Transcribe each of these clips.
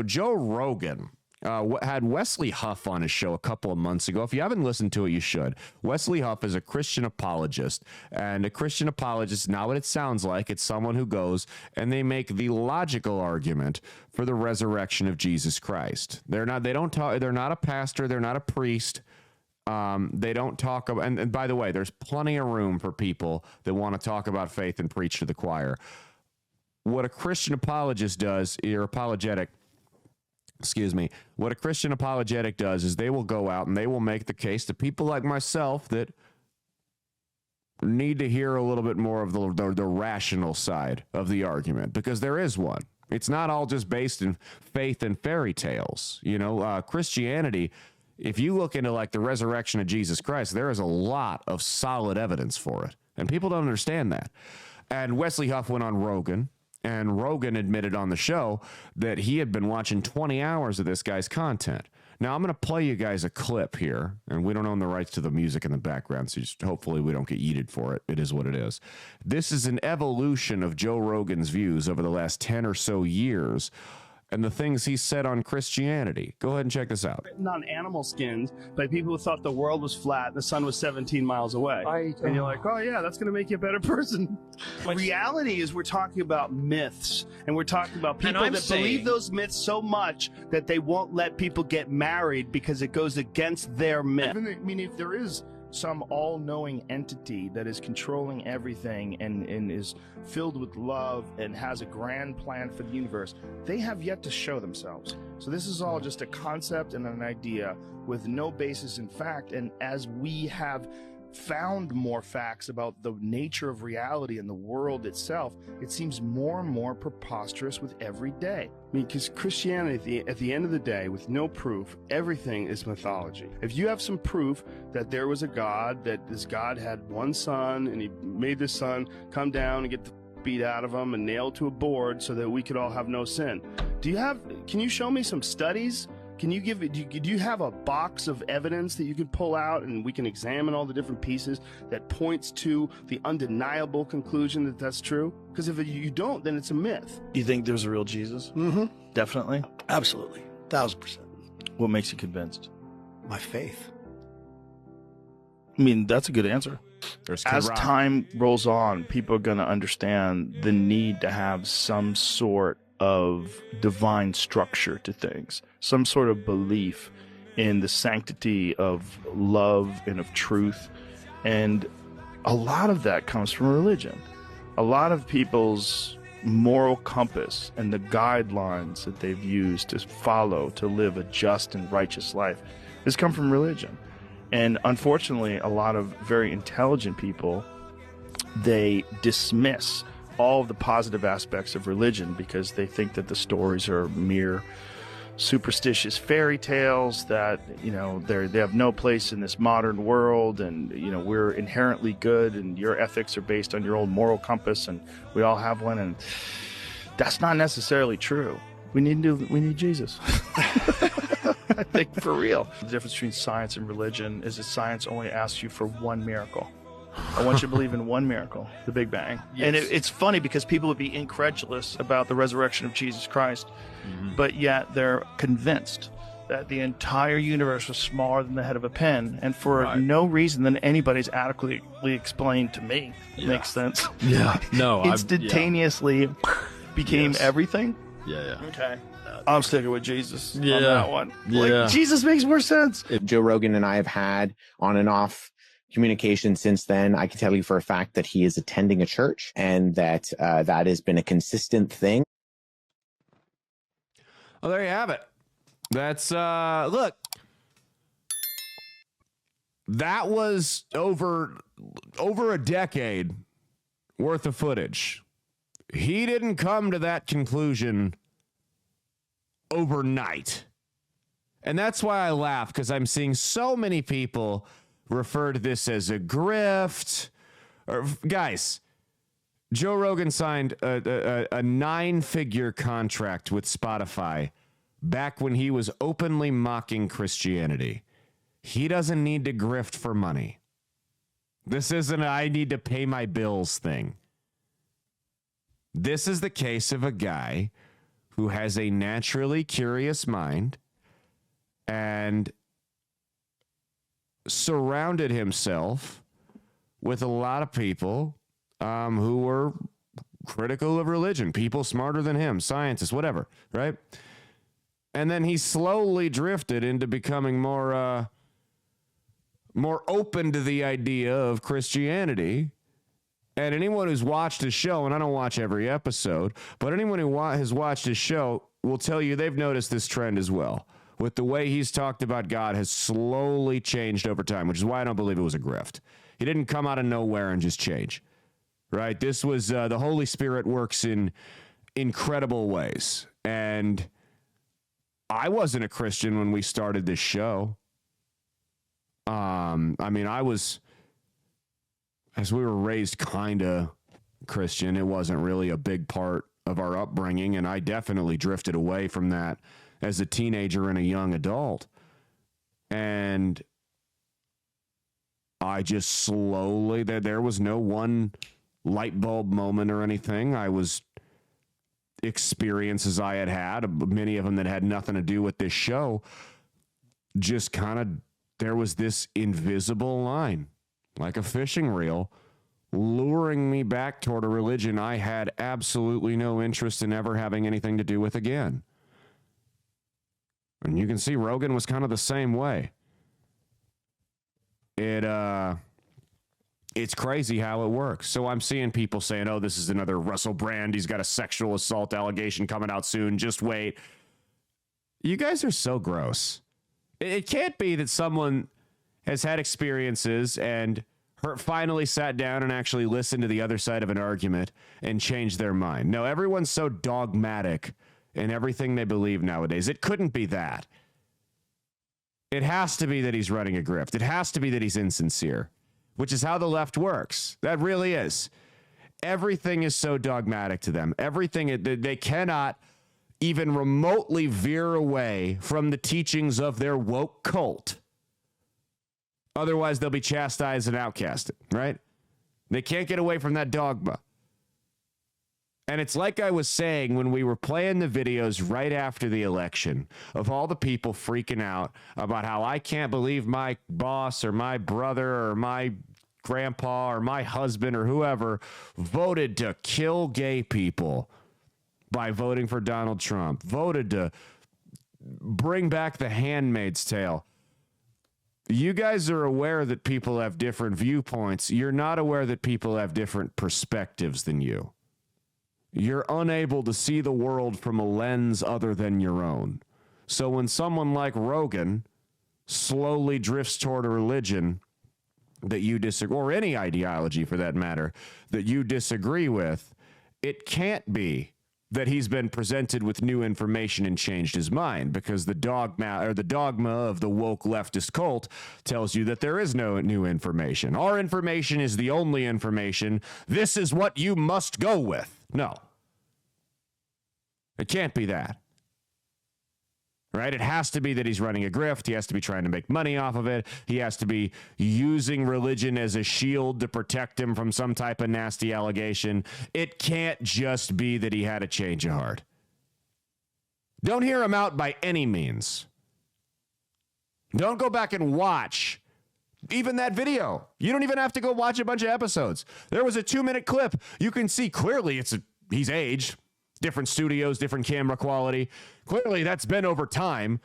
Joe Rogan had Wesley Huff on his show a couple of months ago. If you haven't listened to it, you should. Wesley Huff is a Christian apologist, and a Christian apologist, not what it sounds like. It's someone who goes and they make the logical argument for the resurrection of Jesus Christ. They're not a pastor. They're not a priest. They don't talk about, and by the way, there's plenty of room for people that want to talk about faith and preach to the choir. What a Christian apologist does, or apologetic, what a Christian apologetic does is they will go out and they will make the case to people like myself that need to hear a little bit more of the rational side of the argument, because there is one. It's not all just based in faith and fairy tales. Christianity, if you look into like the resurrection of Jesus Christ, there is a lot of solid evidence for it. And people don't understand that. And Wesley Huff went on Rogan, and Rogan admitted on the show that he had been watching 20 hours of this guy's content. Now, I'm going to play you guys a clip here, and we don't own the rights to the music in the background, so just hopefully we don't get yeeted for it. It is what it is. This is an evolution of Joe Rogan's views over the last 10 or so years and the things he said on Christianity. Go ahead and check this out. Written on animal skins by people who thought the world was flat and the sun was 17 miles away. And you're like, oh yeah, that's going to make you a better person. Reality is we're talking about myths, and we're talking about people that believe those myths so much that they won't let people get married because it goes against their myth. I mean, if there is some all-knowing entity that is controlling everything and is filled with love and has a grand plan for the universe, they have yet to show themselves. So this is all just a concept and an idea with no basis in fact. And as we have found more facts about the nature of reality and the world itself, it seems more and more preposterous with every day. I mean, because Christianity, at the end of the day, with no proof, everything is mythology. If you have some proof that there was a God, that this God had one son, and he made this son come down and get the beat out of him and nailed to a board so that we could all have no sin. Can you show me some studies? Do you have a box of evidence that you can pull out and we can examine all the different pieces that points to the undeniable conclusion that that's true? Because if you don't, then it's a myth. You think there's a real Jesus? Mm-hmm. Definitely. Absolutely. 1000%. What makes you convinced? My faith. I mean, that's a good answer. As time rolls on, people are going to understand the need to have some sort of divine structure to things, some sort of belief in the sanctity of love and of truth. And a lot of that comes from religion. A lot of people's moral compass and the guidelines that they've used to follow to live a just and righteous life has come from religion. And unfortunately, a lot of very intelligent people, they dismiss all of the positive aspects of religion because they think that the stories are mere superstitious fairy tales, that they have no place in this modern world, and we're inherently good and your ethics are based on your old moral compass and we all have one. And that's not necessarily true. We need Jesus. I think for real. The difference between science and religion is that science only asks you for one miracle. I want you to believe in one miracle, the Big Bang. Yes. And it's funny because people would be incredulous about the resurrection of Jesus Christ, but yet they're convinced that the entire universe was smaller than the head of a pin, and for no reason that anybody's adequately explained to me. Makes sense. Yeah. No. Instantaneously became everything. Yeah. Okay. I'm sticking with Jesus on that one. Yeah. Jesus makes more sense. If Joe Rogan and I have had on and off communication since then, I can tell you for a fact that he is attending a church, and that that has been a consistent thing. Well, there you have it. That's look. That was over a decade worth of footage. He didn't come to that conclusion overnight. And that's why I laugh, because I'm seeing so many people refer to this as a grift. Guys, Joe Rogan signed a 9-figure contract with Spotify back when he was openly mocking Christianity. He doesn't need to grift for money. This isn't an I need to pay my bills thing. This is the case of a guy who has a naturally curious mind and surrounded himself with a lot of people who were critical of religion, people smarter than him, scientists, whatever, right? And then he slowly drifted into becoming more open to the idea of Christianity. And anyone who's watched his show, and I don't watch every episode, but anyone who has watched his show will tell you they've noticed this trend as well. With the way he's talked about God has slowly changed over time, which is why I don't believe it was a grift. He didn't come out of nowhere and just change, right? This was the Holy Spirit works in incredible ways. And I wasn't a Christian when we started this show. I mean, as we were raised kind of Christian, it wasn't really a big part of our upbringing, and I definitely drifted away from that as a teenager and a young adult. And I just slowly, there was no one light bulb moment or anything. I was experiences I had, many of them that had nothing to do with this show, just kind of, there was this invisible line, like a fishing reel, luring me back toward a religion I had absolutely no interest in ever having anything to do with again. And you can see Rogan was kind of the same way. It's crazy how it works. So I'm seeing people saying, oh, this is another Russell Brand. He's got a sexual assault allegation coming out soon. Just wait. You guys are so gross. It can't be that someone has had experiences and finally sat down and actually listened to the other side of an argument and changed their mind. No, everyone's so dogmatic in everything they believe nowadays. It couldn't be that. It has to be that he's running a grift. It has to be that he's insincere, which is how the left works. That really is. Everything is so dogmatic to them. Everything, they cannot even remotely veer away from the teachings of their woke cult. Otherwise, they'll be chastised and outcasted, right? They can't get away from that dogma. And it's like I was saying when we were playing the videos right after the election of all the people freaking out about how I can't believe my boss or my brother or my grandpa or my husband or whoever voted to kill gay people by voting for Donald Trump, voted to bring back the Handmaid's Tale. You guys are aware that people have different viewpoints. You're not aware that people have different perspectives than you. You're unable to see the world from a lens other than your own. So when someone like Rogan slowly drifts toward a religion that you disagree, or any ideology for that matter, that you disagree with, it can't be that he's been presented with new information and changed his mind, because the dogma of the woke leftist cult tells you that there is no new information. Our information is the only information. This is what you must go with. No. It can't be that. Right? It has to be that he's running a grift. He has to be trying to make money off of it. He has to be using religion as a shield to protect him from some type of nasty allegation. It can't just be that he had a change of heart. Don't hear him out by any means. Don't go back and watch even that video. You don't even have to go watch a bunch of episodes. There was a 2-minute clip. You can see clearly he's aged. Different studios, different camera quality. Clearly, that's been over time.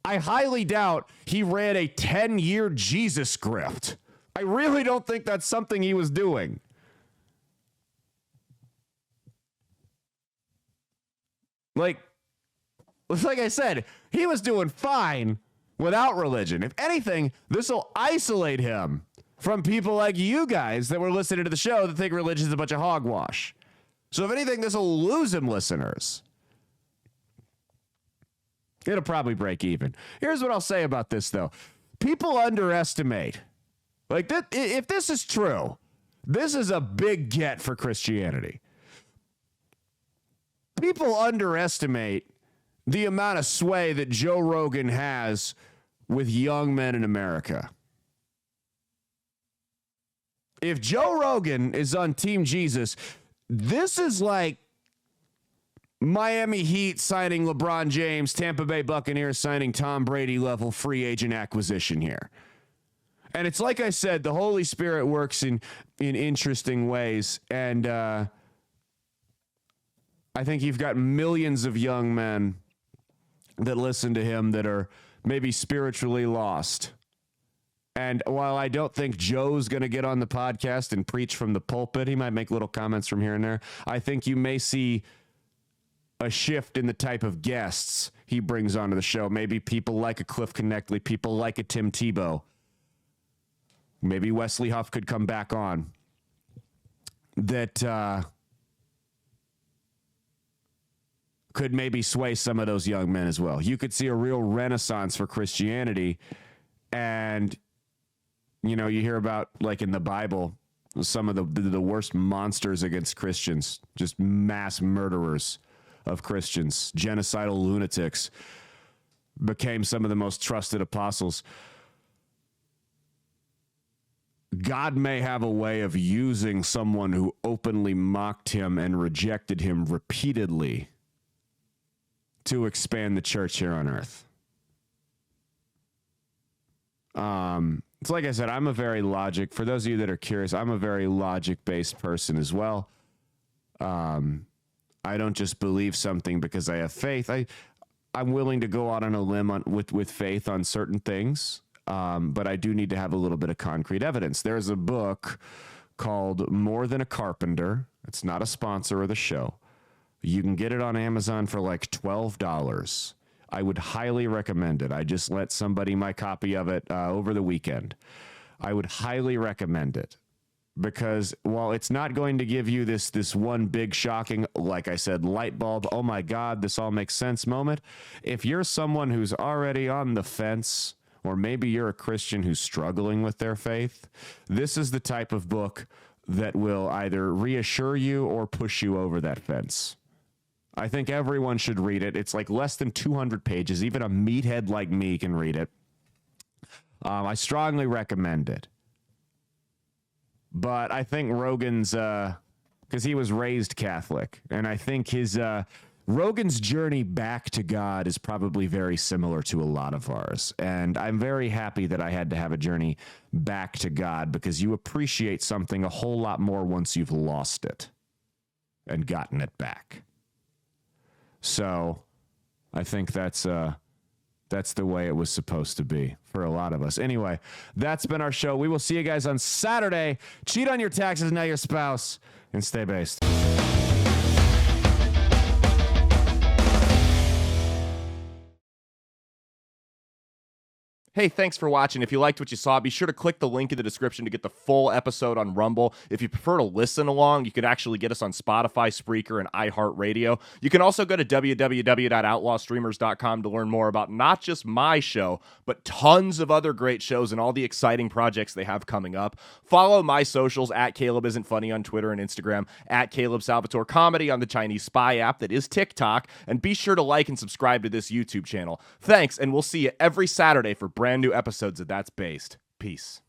I highly doubt he ran a 10-year Jesus grift. I really don't think that's something he was doing. Like I said, he was doing fine without religion. If anything, this will isolate him from people like you guys that were listening to the show that think religion is a bunch of hogwash. So if anything, this will lose him listeners. It'll probably break even. Here's what I'll say about this, though. People underestimate. Like, if this is true, this is a big get for Christianity. People underestimate the amount of sway that Joe Rogan has with young men in America. If Joe Rogan is on Team Jesus, this is like Miami Heat signing LeBron James, Tampa Bay Buccaneers signing Tom Brady level free agent acquisition here. And it's like I said, the Holy Spirit works in interesting ways. And I think you've got millions of young men that listen to him that are maybe spiritually lost. And while I don't think Joe's going to get on the podcast and preach from the pulpit, he might make little comments from here and there. I think you may see a shift in the type of guests he brings onto the show. Maybe people like a Cliff Connectley, people like a Tim Tebow. Maybe Wesley Huff could come back on. That could maybe sway some of those young men as well. You could see a real renaissance for Christianity. And, you know, you hear about, like in the Bible, some of the worst monsters against Christians, just mass murderers of Christians, genocidal lunatics, became some of the most trusted apostles. God may have a way of using someone who openly mocked him and rejected him repeatedly to expand the church here on earth. It's like I said, I'm a very for those of you that are curious, I'm a very logic-based person as well. I don't just believe something because I have faith. I'm willing to go out on a limb with faith on certain things. But I do need to have a little bit of concrete evidence. There's a book called More Than a Carpenter. It's not a sponsor of the show. You can get it on Amazon for like $12. I would highly recommend it. I just let somebody my copy of it over the weekend. I would highly recommend it because while it's not going to give you this one big shocking, like I said, light bulb, oh my God, this all makes sense moment. If you're someone who's already on the fence, or maybe you're a Christian who's struggling with their faith, this is the type of book that will either reassure you or push you over that fence. I think everyone should read it. It's like less than 200 pages. Even a meathead like me can read it. I strongly recommend it. But I think Rogan's, because he was raised Catholic, and I think Rogan's journey back to God is probably very similar to a lot of ours. And I'm very happy that I had to have a journey back to God because you appreciate something a whole lot more once you've lost it and gotten it back. So I think that's the way it was supposed to be for a lot of us. Anyway, that's been our show. We will see you guys on Saturday. Cheat on your taxes, not your spouse, and stay based. Hey, thanks for watching. If you liked what you saw, be sure to click the link in the description to get the full episode on Rumble. If you prefer to listen along, you can actually get us on Spotify, Spreaker, and iHeartRadio. You can also go to www.outlawstreamers.com to learn more about not just my show, but tons of other great shows and all the exciting projects they have coming up. Follow my socials at Caleb Isn't Funny on Twitter and Instagram, at Caleb Salvatore Comedy on the Chinese Spy app that is TikTok, and be sure to like and subscribe to this YouTube channel. Thanks, and we'll see you every Saturday for brand new episodes of That's Based. Peace.